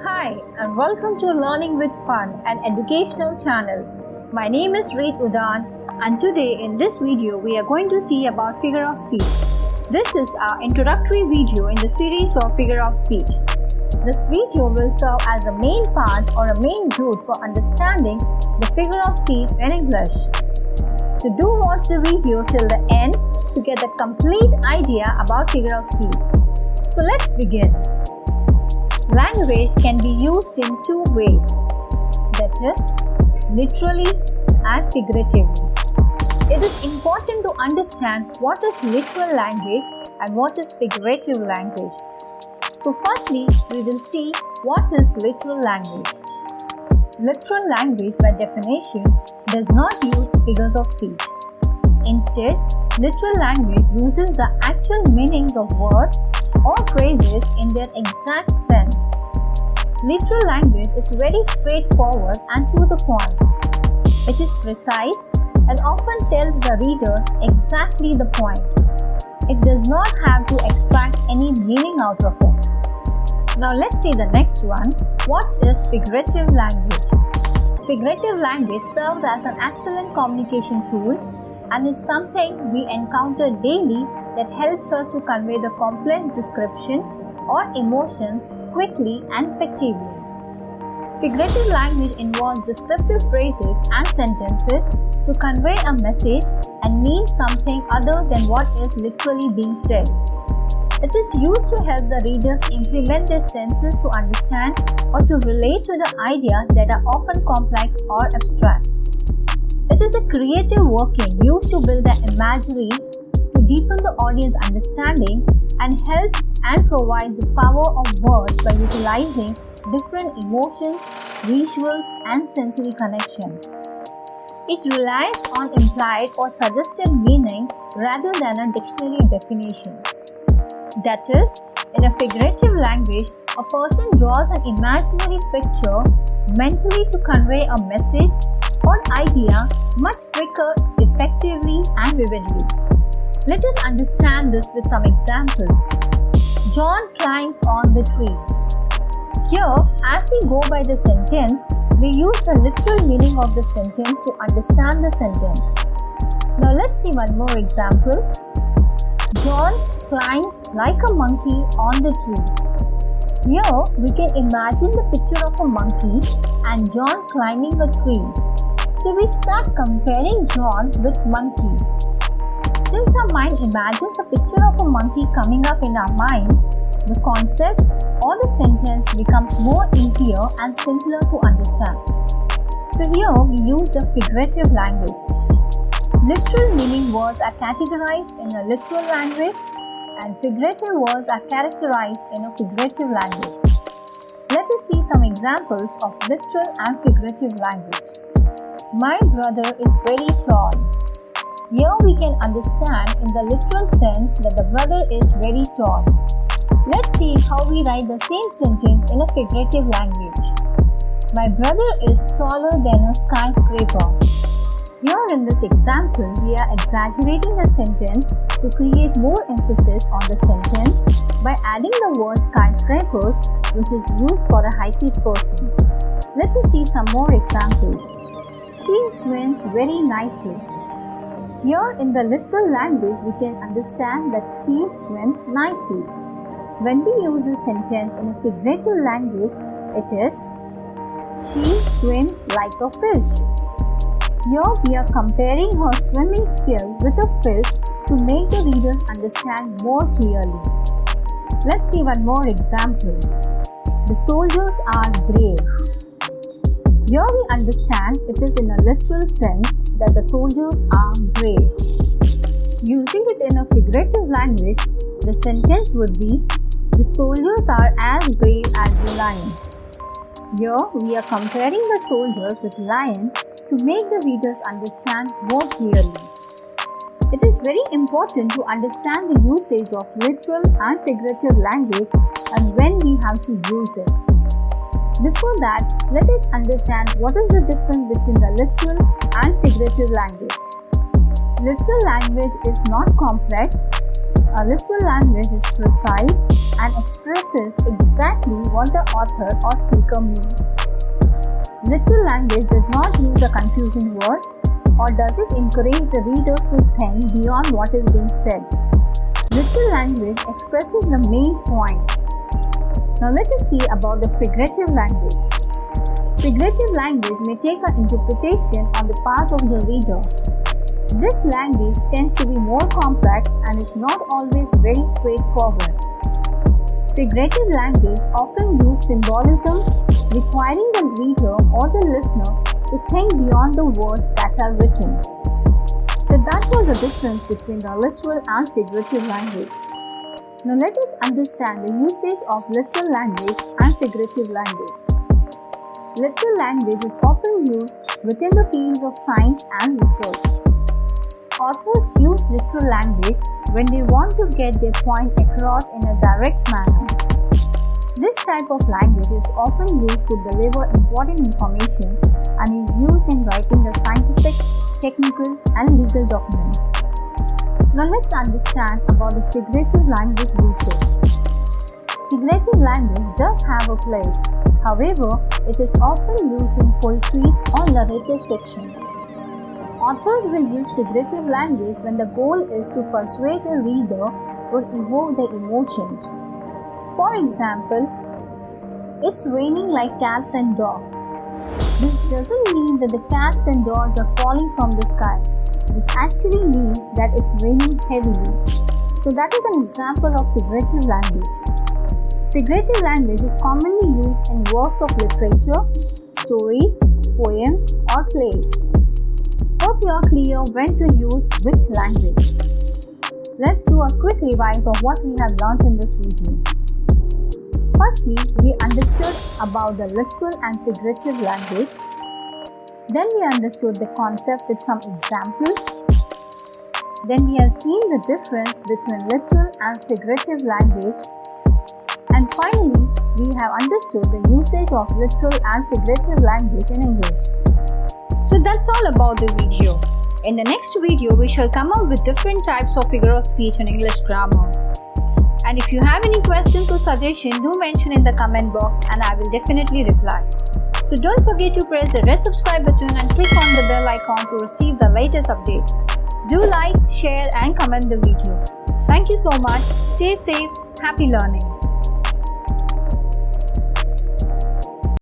Hi and welcome to Learning with Fun, an educational channel. My name is Reet Udhan and today in this video we are going to see about figure of speech. This is our introductory video in the series of figure of speech. This video will serve as a main part or a main route for understanding the figure of speech in English. So do watch the video till the end to get the complete idea about figure of speech. So let's begin. Language can be used in two ways, that is, literally and figuratively. It is important to understand what is literal language and what is figurative language. So firstly, we will see what is literal language. Literal language by definition does not use figures of speech. Instead, literal language uses the actual meanings of words or phrases in their exact sense. Literal language is very straightforward and to the point. It is precise and often tells the reader exactly the point. It does not have to extract any meaning out of it. Now let's see the next one. What is figurative language? Figurative language serves as an excellent communication tool and is something we encounter daily that helps us to convey the complex description or emotions quickly and effectively. Figurative language involves descriptive phrases and sentences to convey a message and mean something other than what is literally being said. It is used to help the readers implement their senses to understand or to relate to the ideas that are often complex or abstract. It is a creative working used to build the imagery, to deepen the audience understanding, and helps and provides the power of words by utilizing different emotions, visuals, and sensory connection. It relies on implied or suggested meaning rather than a dictionary definition. That is, in a figurative language, a person draws an imaginary picture mentally to convey a message or idea much quicker, effectively, and vividly. Let us understand this with some examples. John climbs on the tree. Here, as we go by the sentence, we use the literal meaning of the sentence to understand the sentence. Now let's see one more example. John climbs like a monkey on the tree. Here, we can imagine the picture of a monkey and John climbing a tree. So we start comparing John with monkey. Since our mind imagines a picture of a monkey coming up in our mind, the concept or the sentence becomes more easier and simpler to understand. So here we use the figurative language. Literal meaning words are categorized in a literal language and figurative words are characterized in a figurative language. Let us see some examples of literal and figurative language. My brother is very tall. Here we can understand in the literal sense that the brother is very tall. Let's see how we write the same sentence in a figurative language. My brother is taller than a skyscraper. Here in this example, we are exaggerating the sentence to create more emphasis on the sentence by adding the word skyscrapers, which is used for a heighted person. Let us see some more examples. She swims very nicely. Here in the literal language, we can understand that she swims nicely. When we use this sentence in a figurative language, it is, she swims like a fish. Here we are comparing her swimming skill with a fish to make the readers understand more clearly. Let's see one more example. The soldiers are brave. Here we understand it is in a literal sense that the soldiers are brave. Using it in a figurative language, the sentence would be, the soldiers are as brave as the lion. Here we are comparing the soldiers with lion to make the readers understand more clearly. It is very important to understand the usage of literal and figurative language and when we have to use it. Before that, let us understand what is the difference between the literal and figurative language. Literal language is not complex. A literal language is precise and expresses exactly what the author or speaker means. Literal language does not use a confusing word, or does it encourage the readers to think beyond what is being said. Literal language expresses the main point. Now let us see about the figurative language. Figurative language may take an interpretation on the part of the reader. This language tends to be more complex and is not always very straightforward. Figurative language often uses symbolism, requiring the reader or the listener to think beyond the words that are written. So that was the difference between the literal and figurative language. Now let us understand the usage of literal language and figurative language. Literal language is often used within the fields of science and research. Authors use literal language when they want to get their point across in a direct manner. This type of language is often used to deliver important information and is used in writing the scientific, technical, and legal documents. Now let's understand about the figurative language usage. Figurative language does have a place, however, it is often used in poetry or narrative fictions. Authors will use figurative language when the goal is to persuade the reader or evoke their emotions. For example, it's raining like cats and dogs. This doesn't mean that the cats and dogs are falling from the sky. This actually means that it's raining heavily. So that is an example of figurative language. Figurative language is commonly used in works of literature, stories, poems, or plays. Hope you are clear when to use which language. Let's do a quick revise of what we have learnt in this video. Firstly, we understood about the literal and figurative language. Then we understood the concept with some examples. Then we have seen the difference between literal and figurative language. And finally, we have understood the usage of literal and figurative language in English. So that's all about the video. In the next video, we shall come up with different types of figure of speech and English grammar. And if you have any questions or suggestions, do mention in the comment box and I will definitely reply. So don't forget to press the red subscribe button and click on the bell icon to receive the latest update. Do like, share and comment the video. Thank you so much. Stay safe. Happy learning.